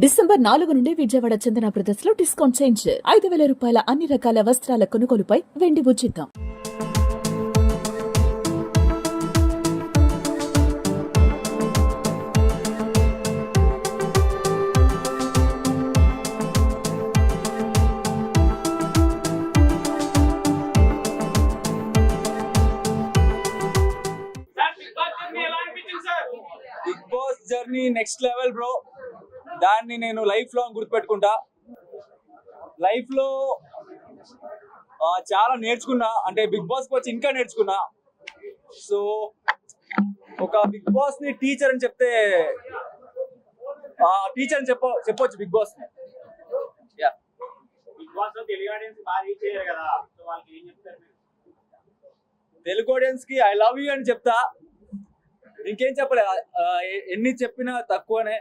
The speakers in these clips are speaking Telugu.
డిసెంబర్ 4 నుండి విజయవాడ చందన బ్రదర్స్ లో డిస్కౌంట్ చేంజ్ 5,000 రూపాయల అన్ని రకాల వస్త్రాల కొనుగోలుపై వెండి ఉచితం. Bigg Boss journey next level bro. దాన్ని నేను లైఫ్ లాంగ్ గుర్తుపెట్టుకుంటా. లైఫ్ లో చాలా నేర్చుకున్నా, అంటే బిగ్ బాస్ కి వచ్చి ఇంకా నేర్చుకున్నా. సో ఒక బిగ్ బాస్ ని టీచర్ అని చెప్తే టీచర్ అని చెప్పొచ్చు బిగ్ బాస్ ని. బిగ్ బాస్ లో తెలుగు ఆడియన్స్ బాగా రీచ్ అయ్యారు కదా, సో వాళ్ళకి ఏం చెప్తారు మీరు? తెలుగు ఆడియన్స్ కి ఐ లవ్ యూ అని చెప్తా. ఇంకేం చెప్పలే. ఎన్ని చెప్పినా తక్కువనే.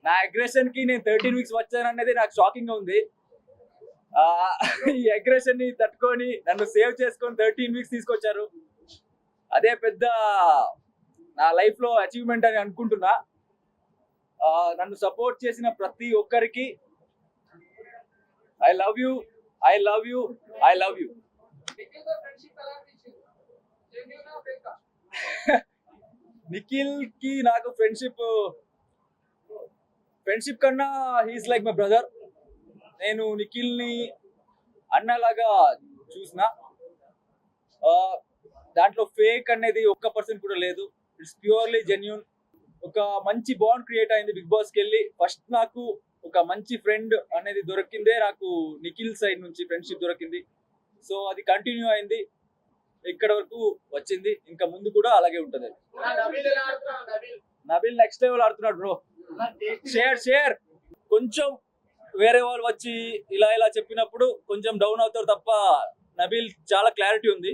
నా అగ్రెషన్ కి నేను 13 వీక్స్ వచ్చాననేది నాకు షాకింగ్ గా ఉంది. ఈ అగ్రెషన్ ని తట్టుకొని నన్ను సేవ్ చేసుకొని 13 వీక్స్ తీసుకొచ్చారు. అదే పెద్ద నా లైఫ్ లో అచీవ్మెంట్ అని అనుకుంటున్నా. నన్ను సపోర్ట్ చేసిన ప్రతి ఒక్కరికి I love you, I love you, I love you. Nikhil కి నాకు ఫ్రెండ్షిప్ కన్నా హీస్ లైక్ మై బ్రదర్. నేను నిఖిల్ ని అన్నలాగా చూసిన. దాంట్లో ఫేక్ అనేది 1% కూడా లేదు. It's purely genuine. ఒక మంచి బాండ్ క్రియేట్ అయింది బిగ్ బాస్కి వెళ్ళి. ఫస్ట్ నాకు ఒక మంచి ఫ్రెండ్ అనేది దొరికిందే నాకు నిఖిల్ సైడ్ నుంచి ఫ్రెండ్షిప్ దొరికింది. సో అది కంటిన్యూ అయింది, ఇక్కడ వరకు వచ్చింది. ఇంకా ముందు కూడా అలాగే ఉంటది. నబీల్ నెక్స్ట్ లెవెల్ ఆడుతున్నాడు బ్రో. షేర్ కొంచెం వేరే వాళ్ళు వచ్చి ఇలా చెప్పినప్పుడు కొంచెం డౌన్ అవుతారు తప్ప నబీల్ చాలా క్లారిటీ ఉంది.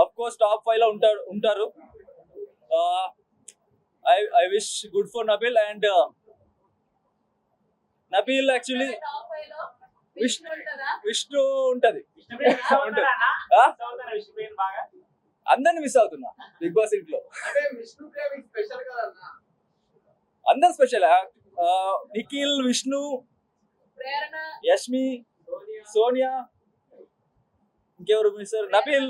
అఫ్ కోర్స్ టాప్ 5 లో ఉంటారు. I wish good for Nabeel. And Nabeel actually Vishnu ఉంటది. అందరిని మిస్ అవుతున్నా బిగ్ బాస్ ఇంట్లో. అందరు స్పెషల్. నిఖిల్, విష్ణు, యష్మి, సోనియా, ఇంకెవరు మిస్? నబీల్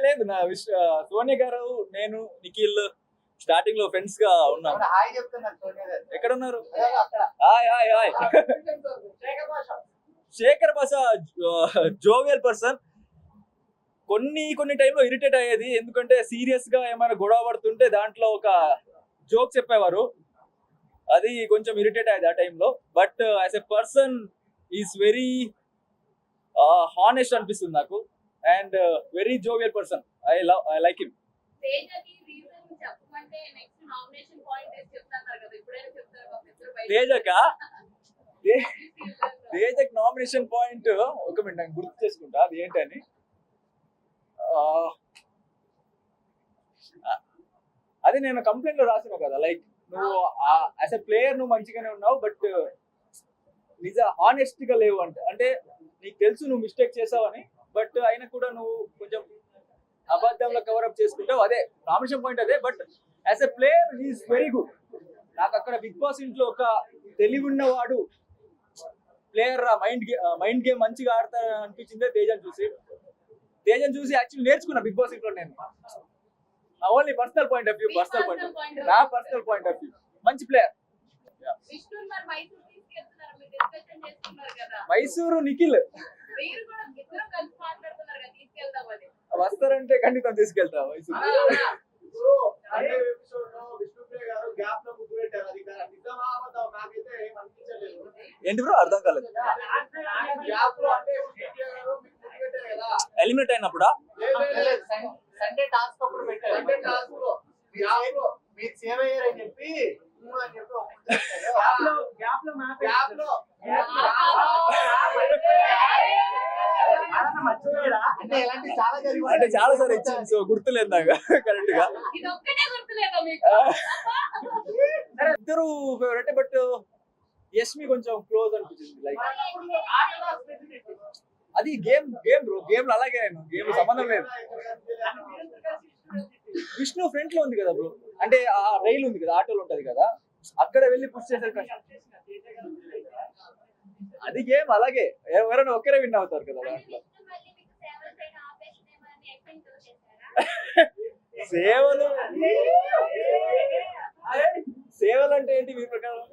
లేదు. నా సోనియా గారు, నేను, నిఖిల్ స్టార్టింగ్ లో ఫ్రెండ్స్ గా ఉన్నాం. ఎక్కడ ఉన్నారు? హాయ్. శేఖర్ భాష జోవియల్ పర్సన్. కొన్ని టైంలో ఇరిటేట్ అయ్యేది, ఎందుకంటే సీరియస్ గా ఏమైనా గొడవ పడుతుంటే దాంట్లో ఒక జోక్ చెప్పేవారు. అది కొంచెం ఇరిటేట్ అయ్యేది ఆ టైంలో. But as a person is very honest అనిపిస్తుంది నాకు. And very jovial person. I like him. తేజక్ నామినేషన్ పాయింట్ ఒక మినిట్ నాకు గుర్తు చేసుకుంటా అది ఏంటని. అది నేను కంప్లైంట్ లో రాసిన కదా, లైక్ నువ్వు యాజ్ ఎ ప్లేయర్ నువ్వు మంచిగానే ఉన్నావు, బట్ నిజ హానెస్ట్ గా లేవు. అంటే నీకు తెలుసు నువ్వు మిస్టేక్ చేసావని, బట్ అయినా కూడా నువ్వు కొంచెం అబద్ధంలో కవరప్ చేసుకుంటావు. అదే నామినేషన్ పాయింట్ అదే. But as a player he's very good. నాకు అక్కడ బిగ్ బాస్ ఇంట్లో ఒక తెలివి ఉన్నవాడు ప్లేయర్, మైండ్ గేమ్ మంచిగా ఆడతా అనిపించిందే తేజన్ చూసి యాక్చువల్లీ నేర్చుకున్నా బిగ్ బాస్ ఇంట్లో నేను. Only personal point of view, నా పర్సనల్ పాయింట్ ఆఫ్ వ్యూ. మంచి ప్లేయర్. మైసూరు నిఖిల్ వస్తారంటే ఖండితం తీసుకెళ్తా మైసూరు. ఏంటి బ్రో అర్థం కాలేదు. ఎలిమినేట్ అయినప్పుడా? సండే టాస్క్ అప్పుడు పెట్టారు. మీరు సేవ్ అయ్యారని చెప్పి అంటే చాలా సార్ ఇచ్చింది, సో గుర్తులేదు నాకు కరెక్ట్ గా. ఇద్దరు ఫేవరెట్, బట్ యష్మి కొంచెం క్లోజ్ అనిపించింది. లైక్ అది గేమ్ బ్రో. గేమ్ లో అలాగే గేమ్ సంబంధం లేదు. విష్ణు ఫ్రంట్ లో ఉంది కదా బ్రో, అంటే ఆ రైల్ ఉంది కదా, ఆటోలు ఉంటది కదా, అక్కడ వెళ్ళి పుష్ చేసేది కష్టం. అది గేమ్ అలాగే, ఎవరైనా ఒక్కరే విన్ అవుతారు కదా దాంట్లో. సేవలు సేవలు అంటే ఏంటి మీ ప్రకారం?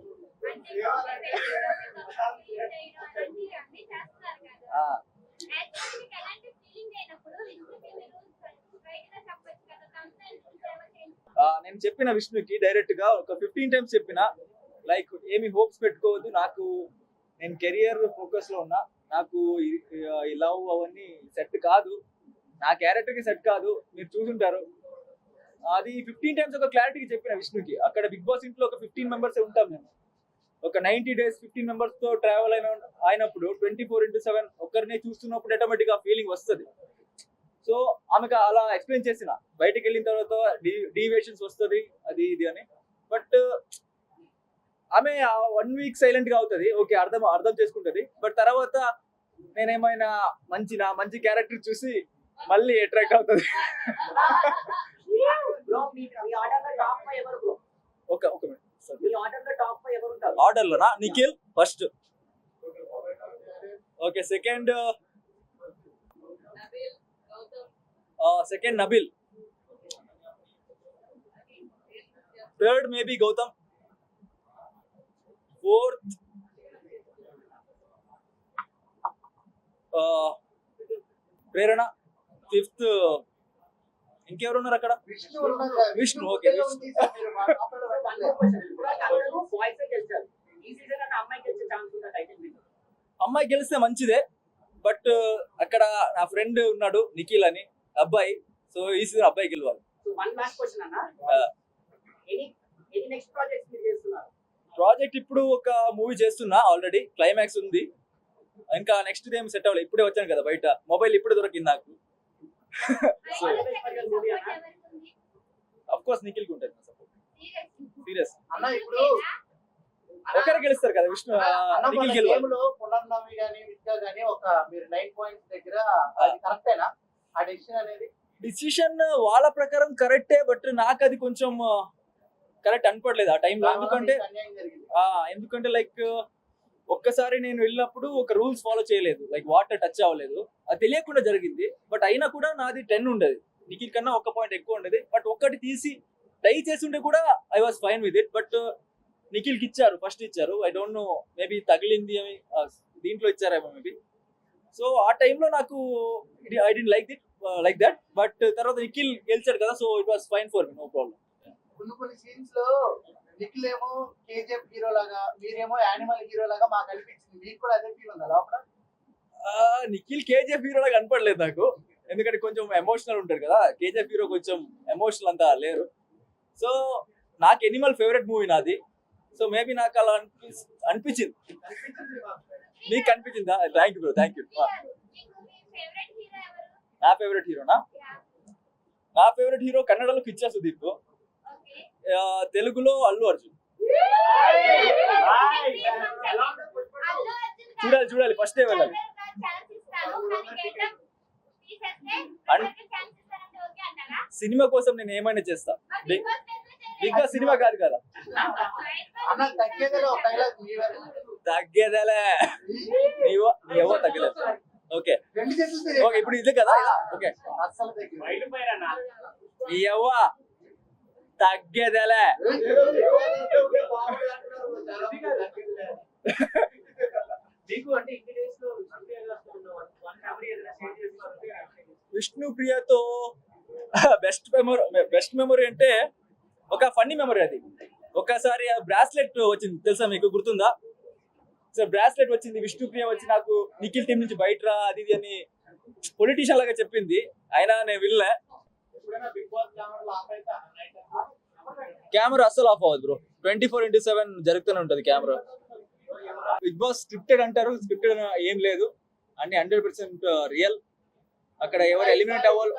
ఆ, నేను చెప్పిన విష్ణుకి డైరెక్ట్ గా ఒక 15 టైమ్స్ చెప్పిన, లైక్ ఏమి హోప్స్ పెట్టుకోవద్దు, నాకు నేను కెరియర్ ఫోకస్ లో ఉన్నా, నాకు ఈ లవ్ అవన్నీ సెట్ కాదు, నా క్యారెక్టర్ కి సెట్ కాదు, మీరు చూసుంటారు. అది 15 టైమ్స్ ఒక క్లారిటీకి చెప్పిన విష్ణుకి. అక్కడ బిగ్ బాస్ ఇంట్లో ఒక 15 మెంబర్స్ ఉంటాం మేము, ఒక 90 days 15 మెంబర్స్ తో ట్రావెల్ అయినప్పుడు 24/7 ఒక్కరినే చూస్తున్నప్పుడు ఆటోమేటిక్ ఆ ఫీలింగ్ వస్తుంది. సో ఆమెకు అలా ఎక్స్ప్లెయిన్ చేసిన, బయటకు వెళ్ళిన తర్వాత డీవియేషన్స్ వస్తుంది అది ఇది అని. బట్ ఆమె 1 week సైలెంట్ గా అవుతుంది, ఓకే అర్థం చేసుకుంటది. బట్ తర్వాత నేనేమైనా మంచి క్యారెక్టర్ చూసి మళ్ళీ అట్రాక్ట్ అవుతుంది. బ్రో మీ ఆర్డర్ లో టాప్ 5 ఎవరు బ్రో? ఒక మినిట్, మీ ఆర్డర్ లో టాప్ 5 ఎవరు ఉంటారు? ఆర్డర్ లోనా? Nikhil first, okay, second Nabil, third maybe Gautam, fourth Prerana, fifth ఇంకెవరు ఉన్నారు అక్కడ? విష్ణు, ఓకే, అమ్మాయి గెలిస్తే మంచిదే, బట్ అక్కడ నా ఫ్రెండ్ ఉన్నాడు నిఖిల్ అని అబ్బాయి, సో ఈ సీజన్ అబ్బాయి గెలవాలి. ప్రాజెక్ట్ ఇప్పుడు ఒక మూవీ చేస్తున్నా, ఆల్రెడీ క్లైమాక్స్ ఉంది, ఇంకా నెక్స్ట్ ఏం సెట్ అవ్వలేదు, ఇప్పుడే వచ్చాను కదా బయట, మొబైల్ ఇప్పుడే దొరికింది నాకు. సో అఫ్ కోర్స్ నిఖిల్ కి ఉంటుంది సపోర్ట్, సీరియస్. అన్న ఇప్పుడు ఒకరే గెలుస్తారు కదా, విష్ణు నిఖిల్ గెలవాలి. పునర్నవి గానీ విద్య గానీ ఒక మీరు 9 points దగ్గర అది కరెక్టేనా ఆ డెసిషన్ అనేది? డిసిషన్ వాళ్ళ ప్రకారం కరెక్టే, బట్ నాకు అది కొంచెం కరెక్ట్ అనిపడలేదు ఆ టైంలో. ఎందుకంటే లైక్ ఒక్కసారి నేను వెళ్ళినప్పుడు ఒక రూల్స్ ఫాలో చేయలేదు, లైక్ వాటర్ టచ్ అవ్వలేదు, అది తెలియకుండా జరిగింది. బట్ అయినా కూడా నాది 10 ఉండేది, నిఖిల్ కన్నా 1 point ఎక్కువ ఉండేది. బట్ ఒక్కటి తీసి టై చేసి ఉంటే కూడా I was fine with it. But నిఖిల్కి ఇచ్చారు, ఫస్ట్ ఇచ్చారు, ఐ డోంట్ నో, మేబీ తగిలింది అని దీంట్లో ఇచ్చారేమో మేబీ. సో ఆ టైంలో నాకు I don't like that. But తర్వాత నిఖిల్ గెలిచాడు కదా, so it was fine for me, no problem. కొన్ని సీన్స్ లో నిఖిల్ ఏమో కేజీఎఫ్ హీరో లాగా, మీరేమో యానిమల్ హీరో లాగా మాకు అనిపించింది, మీకు కూడా అదే ఫీల్ ఉందా లోపల? నిఖిల్ కేజీఎఫ్ హీరో లాగా కనపడలేదు నాకు, ఎందుకంటే కొంచెం ఎమోషనల్ ఉంటాడు కదా, కేజీఎఫ్ హీరో కొంచెం ఎమోషనల్ అంతా లేరు. సో నాకు ఎనిమల్ ఫేవరెట్ మూవీ నాది, సో మేబీ నాకు అలా అనిపించింది. మీకు అనిపించిందా? Thank you bro, thank you. నా ఫేవరెట్ హీరోనా? నా ఫేవరెట్ హీరో కన్నడలో కిచ్చా సుదీప్, తెలుగులో అల్లు అర్జున్. చూడాలి ఫస్ట్ డే వెళ్ళాలి. సినిమా కోసం నేను ఏమైనా చేస్తా, బిగ్ బాస్ సినిమా కాదు కదా. తగ్గేదేలే, నీవో తగ్గలేదు. ఓకే ఇప్పుడు ఇదే కదా, ఓకే ఎవ్వ తగ్గేదేలే. విష్ణు ప్రియతో బెస్ట్ మెమొరీ అంటే ఒక ఫన్నీ మెమొరీ. అది ఒకసారి బ్రాస్లెట్ వచ్చింది తెలుసా మీకు, గుర్తుందా? సో బ్రాస్లెట్ వచ్చింది, విష్ణు ప్రియ వచ్చి నాకు నిఖిల్ టీం నుంచి బయట రా అది ఇది అని పొలిటీషియన్ లాగా చెప్పింది, అయినా నేను వెళ్ళా. కెమెరా అస్సలు ఆఫ్ అవ్వదు బ్రో, 24/7 జరుగుతూనే ఉంటది కెమెరా. బిగ్ బాస్ స్క్రిప్టెడ్ అంటారు, స్క్రిప్టెడ్ ఏం లేదు, అన్ని 100% రియల్. అక్కడ ఎవరు ఎలిమినేట్ అవ్వాలి.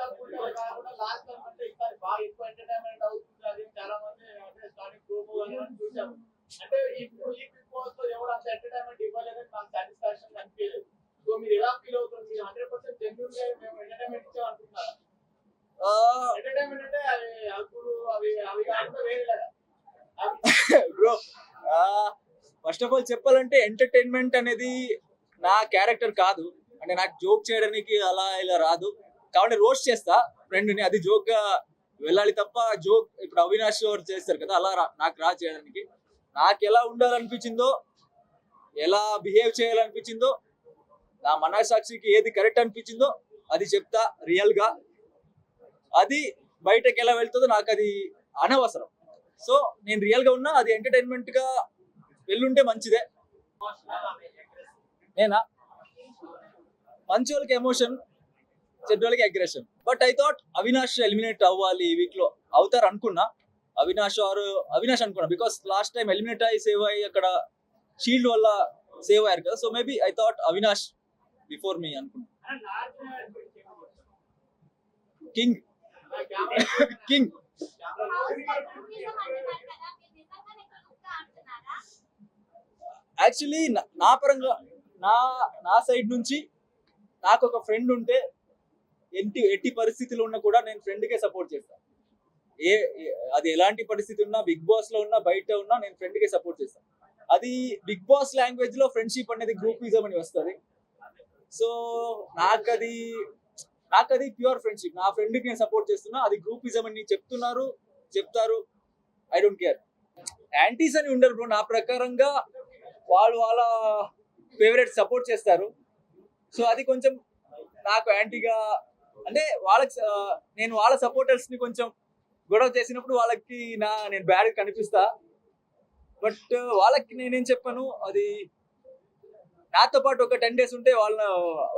ఎంటర్టైన్మెంట్ అంటే అవి హక్కులు అవి కాకుండా వేరే బ్రో ఫస్ట్ ఆఫ్ ఆల్ చెప్పాలంటే ఎంటర్టైన్మెంట్ అనేది నా క్యారెక్టర్ కాదు. అంటే నాకు జోక్ చేయడానికి అలా ఇలా రాదు, కాబట్టి రోస్ట్ చేస్తా ఫ్రెండ్ని, అది జోక్ గా వెళ్ళాలి తప్ప జోక్ ఇప్పుడు అవినాష్ గారు చేస్తారు కదా అలా నాకు రా చేయడానికి. నాకు ఎలా ఉండాలనిపించిందో, ఎలా బిహేవ్ చేయాలనిపించిందో, నా మనసాక్షికి ఏది కరెక్ట్ అనిపించిందో అది చెప్తా రియల్ గా. అది బయటకు ఎలా వెళ్తుందో నాకు అది అనవసరం. సో నేను రియల్ గా ఉన్నా, అది ఎంటర్టైన్మెంట్ గా వెళ్ళుంటే మంచిదే. నేనా మంచి వాళ్ళకి ఎమోషన్, చెడ్డోళ్ళకి aggression. But I thought Avinash eliminate అవ్వాలి ఈ వీక్ లో, అవుతారు అనుకున్నా. అవినాష్ అనుకున్నా, బికాస్ లాస్ట్ టైం ఎలిమినేట్ అయ్యి సేవ్ అయ్యి అక్కడ షీల్డ్ వల్ల సేవ్ అయ్యారు కదా. So maybe I thought Avinash before me అనుకున్నా. కింగ్ కింగ్ యాక్చువల్లీ నా పరంగా నా సైడ్ నుంచి నాకు ఒక ఫ్రెండ్ ఉంటే ఎట్టి పరిస్థితుల్లో ఉన్నా కూడా నేను ఫ్రెండ్కే సపోర్ట్ చేస్తాను. అది ఎలాంటి పరిస్థితి ఉన్నా, బిగ్ బాస్ లో ఉన్నా బయట ఉన్నా నేను ఫ్రెండ్కే సపోర్ట్ చేస్తాను. అది బిగ్ బాస్ లాంగ్వేజ్ లో ఫ్రెండ్షిప్ అనేది గ్రూపిజం అని వస్తుంది. సో నాకు అది ప్యూర్ ఫ్రెండ్షిప్. నా ఫ్రెండ్కి నేను సపోర్ట్ చేస్తున్నా, అది గ్రూపిజం అని చెప్తారు. I don't care. యాంటీస్ అని ఉండరు బ్రో. నా ప్రకారంగా వాళ్ళ ఫేవరెట్ సపోర్ట్ చేస్తారు. సో అది కొంచెం నాకు యాంటీగా, అంటే నేను వాళ్ళ సపోర్టర్స్ ని కొంచెం గొడవ చేసినప్పుడు వాళ్ళకి నేను బ్యాడ్ కనిపిస్తా. బట్ వాళ్ళకి నేనేం చెప్పాను, అది నాతో పాటు ఒక 10 days ఉంటే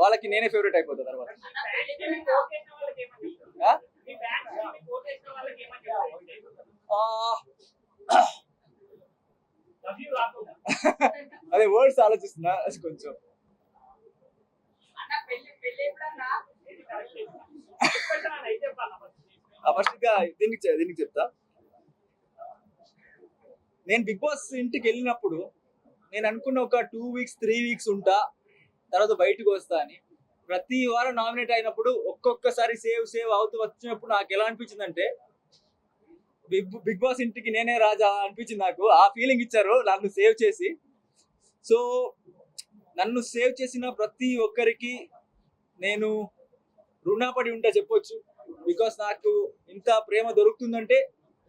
వాళ్ళకి నేనే ఫేవరెట్ అయిపోతా తర్వాత. అదే వర్డ్స్ ఆలోచిస్తున్నా కొంచెం. ఫస్ట్ గా దీనికి చెప్తా. నేను బిగ్ బాస్ ఇంటికి వెళ్ళినప్పుడు నేను అనుకున్న ఒక 2 weeks 3 weeks ఉంటా, తర్వాత బయటకు వస్తా అని. ప్రతి వారం నామినేట్ అయినప్పుడు ఒక్కొక్కసారి సేవ్ అవుతూ వచ్చినప్పుడు నాకు ఎలా అనిపించింది అంటే బిగ్ బాస్ ఇంటికి నేనే రాజా అనిపించింది. నాకు ఆ ఫీలింగ్ ఇచ్చారు నన్ను సేవ్ చేసి. సో నన్ను సేవ్ చేసిన ప్రతి ఒక్కరికి నేను రుణపడి ఉంటా చెప్పొచ్చు. బికాస్ నాకు ఇంత ప్రేమ దొరుకుతుందంటే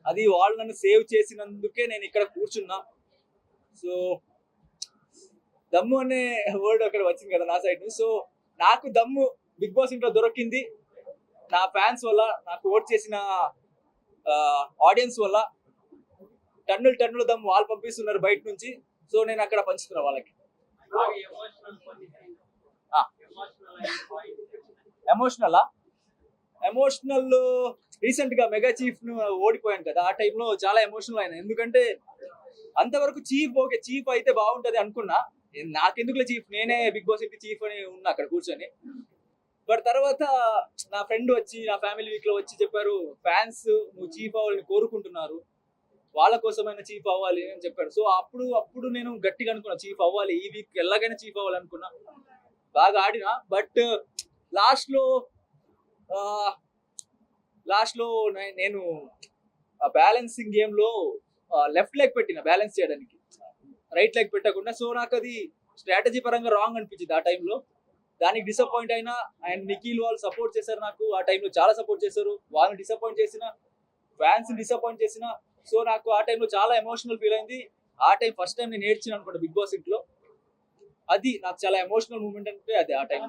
అది వాళ్ళు నన్ను సేవ్ చేసినందుకే నేను ఇక్కడ కూర్చున్నా. సో దమ్ము అనే వర్డ్ అక్కడ వచ్చింది కదా నా సైడ్ నుంచి. సో నాకు దమ్ము బిగ్ బాస్ ఇంట్లో దొరికింది నా ఫ్యాన్స్ వల్ల, నాకు ఓట్ చేసిన ఆడియన్స్ వల్ల. టన్నులు దమ్ము వాళ్ళు పంపిస్తున్నారు బయట నుంచి. సో నేను అక్కడ పంచుతున్నా వాళ్ళకి. ఎమోషనల్ రీసెంట్ గా మెగా చీఫ్ ను ఓడిపోయాను కదా, ఆ టైంలో చాలా ఎమోషనల్ అయినా. ఎందుకంటే అంతవరకు చీఫ్ అయితే బాగుంటది అనుకున్నా. నాకెందుకులే చీఫ్, నేనే బిగ్ బాస్ ఇంటి చీఫ్ అని ఉన్నా అక్కడ కూర్చొని. బట్ తర్వాత నా ఫ్రెండ్ వచ్చి, నా ఫ్యామిలీ వీక్ లో వచ్చి చెప్పారు, ఫ్యాన్స్ నువ్వు చీఫ్ అవ్వాలని కోరుకుంటున్నారు, వాళ్ళ కోసమైనా చీఫ్ అవ్వాలి అని చెప్పాడు. సో అప్పుడు నేను గట్టిగా అనుకున్నా చీఫ్ అవ్వాలి, ఈ వీక్ ఎలాగైనా చీఫ్ అవ్వాలి అనుకున్నా. బాగా ఆడినా. బట్ లాస్ట్ లో నేను బ్యాలెన్సింగ్ గేమ్ లో లెఫ్ట్ లెగ్ పెట్టిన బ్యాలెన్స్ చేయడానికి, రైట్ లెగ్ పెట్టకుండా. సో నాకు అది స్ట్రాటజీ పరంగా రాంగ్ అనిపించింది ఆ టైంలో. దానికి డిసప్పాయింట్ అయినా. అండ్ నిఖిల్ వాళ్ళు సపోర్ట్ చేశారు నాకు ఆ టైంలో, చాలా సపోర్ట్ చేశారు. వాళ్ళని డిసప్పాయింట్ చేసిన, ఫ్యాన్స్ డిసప్పాయింట్ చేసిన. సో నాకు ఆ టైంలో చాలా ఎమోషనల్ ఫీల్ అయింది. ఆ టైం ఫస్ట్ టైం నేను ఏడ్చిన అనుకుంటా బిగ్ బాస్ ఇంట్లో. అది నాకు చాలా ఎమోషనల్ మూమెంట్ అంటే అది ఆ టైం.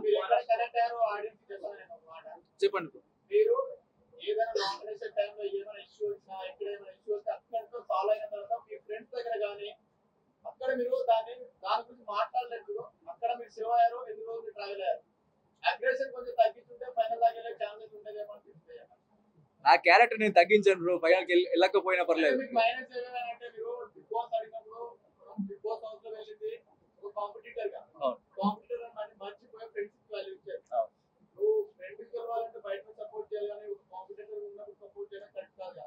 చెప్పండి. మీరు ఏదైనా నామినేషన్ టైంలో ఏమైనా ఇష్యూ వచ్చినా, ఎక్కడ ఏమైనా ఇష్యూ వస్తే అక్కడితో సాల్వ్ అయిన తర్వాత మీ ఫ్రెండ్స్ దగ్గర కానీ అక్కడ మీరు దాని గురించి మాట్లాడలేదు, అక్కడ మీరు సేవ్ అయ్యారు, ఎన్ని రోజులు ట్రావెల్ అయ్యారు. అగ్రెషన్ కొంచెం తగ్గించుంటే ఫైనల్ దాకా ఛాన్సెస్ ఉండేదేమో అనిపిస్తుంది. నా క్యారెక్టర్ నేను తగ్గించాను, ఫైనల్కి వెళ్ళకపోయినా పర్లేదు. మీకు మైనస్ ఏమంటే మీరు బిగ్ బాస్ అడిగినప్పుడు బిగ్ బాస్ హౌస్ లో వెళ్ళింది ఒక కాంపిటీటర్ గా, కాంపిటీటర్ అని మర్చిపోయి ఫ్రెండ్షిప్ వాల్యూ ఇచ్చారు. నువ్వు ఫ్రెండ్ గెలవాలంటే బయట సపోర్ట్ చేయాలి, కానీ కాంపిటీటర్ ఉన్నప్పుడు సపోర్ట్ చేయడం కరెక్ట్ కాదు.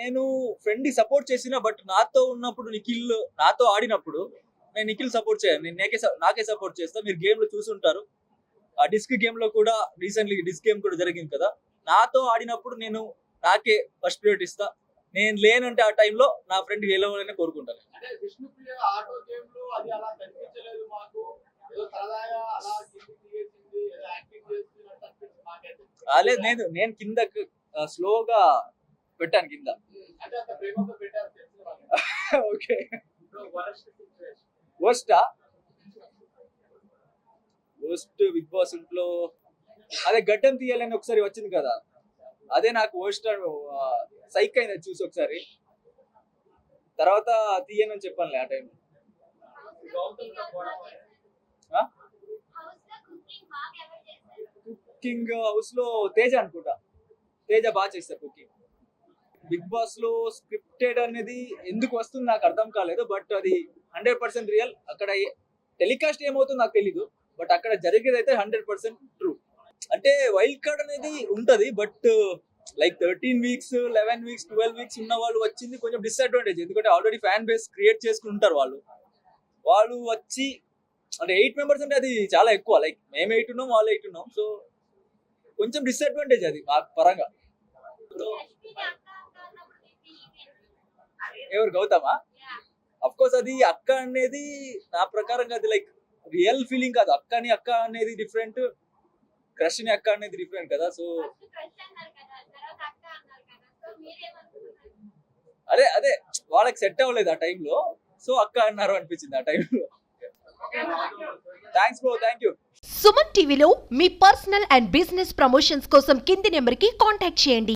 నేను ఫ్రెండ్ కి సపోర్ట్ చేసిన, బట్ నాతో ఉన్నప్పుడు నాతో ఆడినప్పుడు నేను నిఖిల్ సపోర్ట్ చేయను, నేను నాకే సపోర్ట్ చేస్తా. మీరు గేమ్ లో చూసుంటారు, ఆ డిస్క్ గేమ్ లో కూడా రీసెంట్లీ డిస్క్ గేమ్ కూడా జరిగింది కదా, నాతో ఆడినప్పుడు నేను నాకే ఫస్ట్ ప్రియారిటీ ఇస్తా. నేను లేనంటే ఆ టైంలో నా ఫ్రెండ్ గెలవాలని కోరుకుంటాను. అంటే విష్ణుప్రియ ఆటో గేమ్ లో అది అలా కనిపించలేదు మాకు. ఏదో సరదాగా అలా కిందికి దిగేసింది, ఏదో యాక్టింగ్ చేస్తున్నట్టు అనిపించింది మాకైతే. లేదు నేను కింద స్లోగా పెట్టాను కింద. అంటే అంత ప్రేమతో పెట్టారు తెలిసిన వాళ్ళు. Okay. Worst situation. Worst Bigg Boss ఇంట్లో అదే గడ్డం తీయాలని ఒకసారి వచ్చింది కదా, అదే నాకు వర్స్ట్ సైక్ అయింది చూసి ఒకసారి. తర్వాత తీయనని చెప్పానులే ఆ టైం. కుకింగ్ హౌస్ లో తేజ అనుకుంటా, తేజ బాగా చేస్తారు కుకింగ్. బిగ్ బాస్ లో స్క్రిప్టెడ్ అనేది ఎందుకు వస్తుంది నాకు అర్థం కాలేదు, బట్ అది 100% రియల్. అక్కడ టెలికాస్ట్ ఏమవుతుందో నాకు తెలీదు, బట్ అక్కడ జరిగేది అయితే 100% ట్రూ. అంటే వైల్డ్ కార్డ్ అనేది ఉంటది, but like 13 weeks 11 weeks 12 weeks ఉన్న వాళ్ళు వచ్చింది కొంచెం డిసడ్వాంటేజ్. ఎందుకంటే ఆల్రెడీ ఫ్యాన్ బేస్ క్రియేట్ చేసుకుని ఉంటారు వాళ్ళు వచ్చి అంటే 8 మెంబర్స్ అంటే అది చాలా ఎక్కువ. లైక్ మేము 8 ఉన్నాం, వాళ్ళు 8 ఉన్నాం, సో కొంచెం డిసడ్వాంటేజ్ అది మా పరంగా. ఎవరు గౌతమా? అఫ్ కోర్స్ అది అక్క అనేది నా ప్రకారం అది లైక్ రియల్ ఫీలింగ్ కాదు. అక్క అనేది డిఫరెంట్, క్రష్ ని అక్క అనేది డిఫరెంట్ కదా. సో అదే వాళ్ళకి సెట్ అవ్వలేదు ఆ టైంలో, సో అక్క అన్నారు అనిపించింది ఆ టైంలో. Thanks bro, thank you. Suman టీవీలో మీ పర్సనల్ అండ్ బిజినెస్ ప్రమోషన్స్ కోసం కింది నెంబర్కి కాంటాక్ట్ చేయండి.